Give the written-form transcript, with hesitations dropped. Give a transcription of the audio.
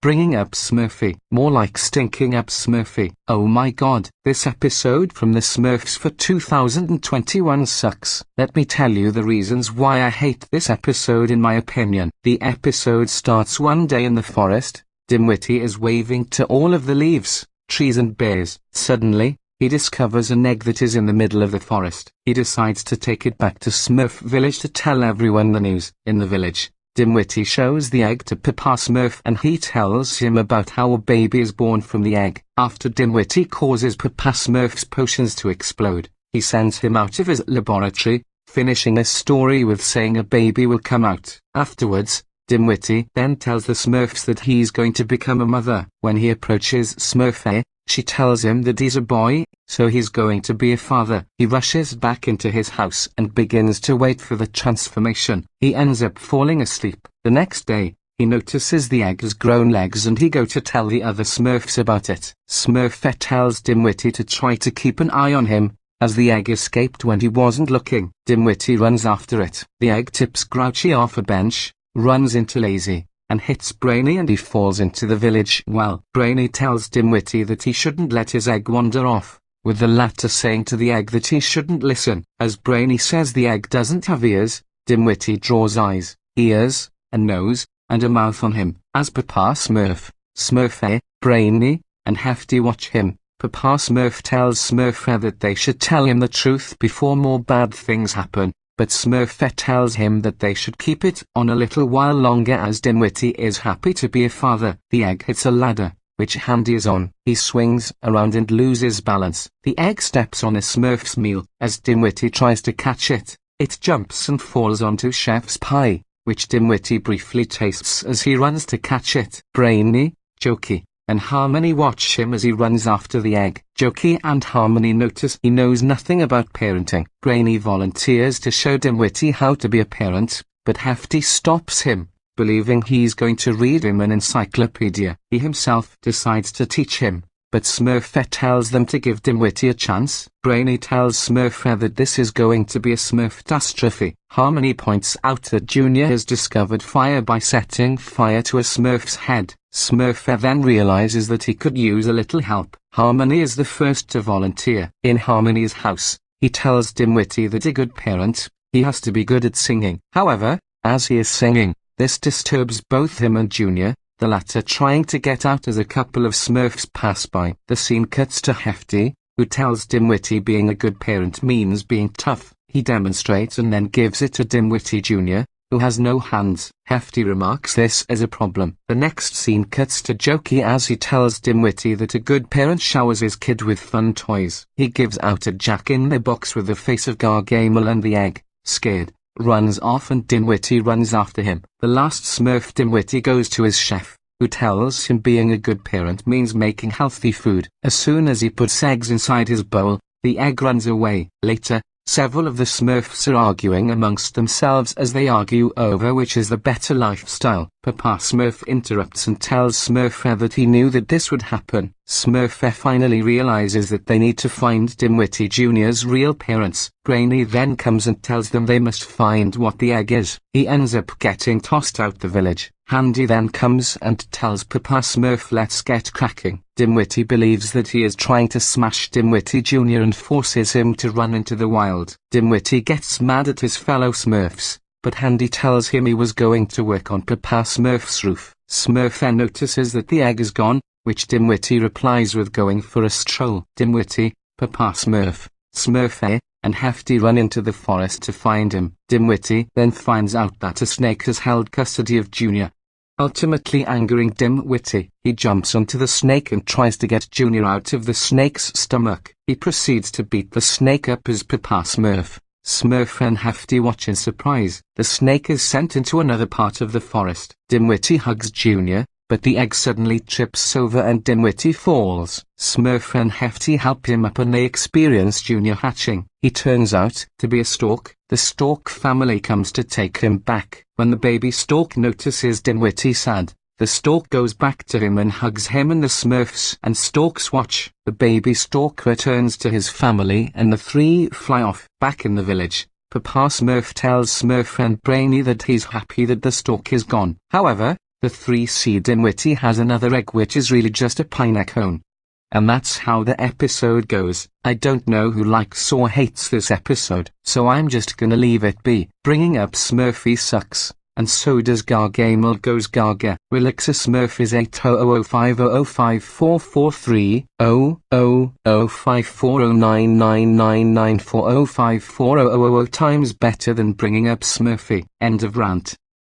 bringing up Smurfy. More like stinking up Smurfy. Oh my god, this episode from the Smurfs for 2021 sucks. Let me tell you the reasons why I hate this episode in my opinion. The episode starts one day in the forest. Dimwitty is waving to all of the leaves, trees and bears. Suddenly, he discovers an egg that is in the middle of the forest. He decides to take it back to Smurf village to tell everyone the news. In the village, Dimwitty shows the egg to Papa Smurf and he tells him about how a baby is born from the egg. After Dimwitty causes Papa Smurf's potions to explode, he sends him out of his laboratory, finishing his story with saying a baby will come out. Afterwards, Dimwitty then tells the Smurfs that he's going to become a mother. When he approaches Smurfy, she tells him that he's a boy, so he's going to be a father. He rushes back into his house and begins to wait for the transformation. He ends up falling asleep. The next day, he notices the egg has grown legs and he goes to tell the other Smurfs about it. Smurfy tells Dimwitty to try to keep an eye on him, as the egg escaped when he wasn't looking. Dimwitty runs after it. The egg tips Grouchy off a bench, runs into Lazy, and hits Brainy and he falls into the village well. Brainy tells Dimwitty that he shouldn't let his egg wander off, with the latter saying to the egg that he shouldn't listen. As Brainy says the egg doesn't have ears, Dimwitty draws eyes, ears, a nose, and a mouth on him. As Papa Smurf, Smurfy, Brainy, and Hefty watch him, Papa Smurf tells Smurfy that they should tell him the truth before more bad things happen. But Smurfy tells him that they should keep it on a little while longer as Dimwitty is happy to be a father. The egg hits a ladder, which Handy is on. He swings around and loses balance. The egg steps on a Smurf's meal. As Dimwitty tries to catch it, it jumps and falls onto Chef's pie, which Dimwitty briefly tastes as he runs to catch it. Brainy, Jokey, and Harmony watch him as he runs after the egg. Jokey and Harmony notice he knows nothing about parenting. Brainy volunteers to show Dimwitty how to be a parent, but Hefty stops him, believing he's going to read him an encyclopedia. He himself decides to teach him, but Smurfy tells them to give Dimwitty a chance. Brainy tells Smurfy that this is going to be a Smurf-tastrophe. Harmony points out that Junior has discovered fire by setting fire to a Smurf's head. Smurfy then realizes that he could use a little help. Harmony is the first to volunteer. In Harmony's house, he tells Dimwitty that a good parent, he has to be good at singing. However, as he is singing, this disturbs both him and Junior, the latter trying to get out as a couple of Smurfs pass by. The scene cuts to Hefty, who tells Dimwitty being a good parent means being tough. He demonstrates and then gives it to Dimwitty Jr., who has no hands. Hefty remarks this as a problem. The next scene cuts to Jokey as he tells Dimwitty that a good parent showers his kid with fun toys. He gives out a Jack-in-the-Box with the face of Gargamel and the egg, scared, runs off and Dimwitty runs after him. The last Smurf Dimwitty goes to his chef, who tells him being a good parent means making healthy food. As soon as he puts eggs inside his bowl, the egg runs away. Later, several of the Smurfs are arguing amongst themselves as they argue over which is the better lifestyle. Papa Smurf interrupts and tells Smurfy that he knew that this would happen. Smurfy finally realizes that they need to find Dimwitty Jr.'s real parents. Brainy then comes and tells them they must find what the egg is. He ends up getting tossed out the village. Handy then comes and tells Papa Smurf let's get cracking. Dimwitty believes that he is trying to smash Dimwitty Jr. and forces him to run into the wild. Dimwitty gets mad at his fellow Smurfs, but Handy tells him he was going to work on Papa Smurf's roof. Smurfy notices that the egg is gone, which Dimwitty replies with going for a stroll. Dimwitty, Papa Smurf, Smurfy, and Hefty run into the forest to find him. Dimwitty then finds out that a snake has held custody of Junior, ultimately angering Dimwitty. He jumps onto the snake and tries to get Junior out of the snake's stomach. He proceeds to beat the snake up as Papa Smurf, Smurf and Hefty watch in surprise. The snake is sent into another part of the forest. Dimwitty hugs Junior, but the egg suddenly trips over and Dimwitty falls. Smurf and Hefty help him up and they experience Junior hatching. He turns out to be a stork. The stork family comes to take him back. When the baby stork notices Dimwitty sad, the stork goes back to him and hugs him and the Smurfs and storks watch. The baby stork returns to his family and the three fly off. Back in the village, Papa Smurf tells Smurf and Brainy that he's happy that the stork is gone. However, The 3C Dinwitty has another egg which is really just a pine cone. And that's how the episode goes. I don't know who likes or hates this episode, so I'm just gonna leave it be. Bringing up Smurfy sucks, and so does Gargamel goes Gaga. Relaxa Smurf is 80005005443 times better than bringing up Smurfy. End of rant.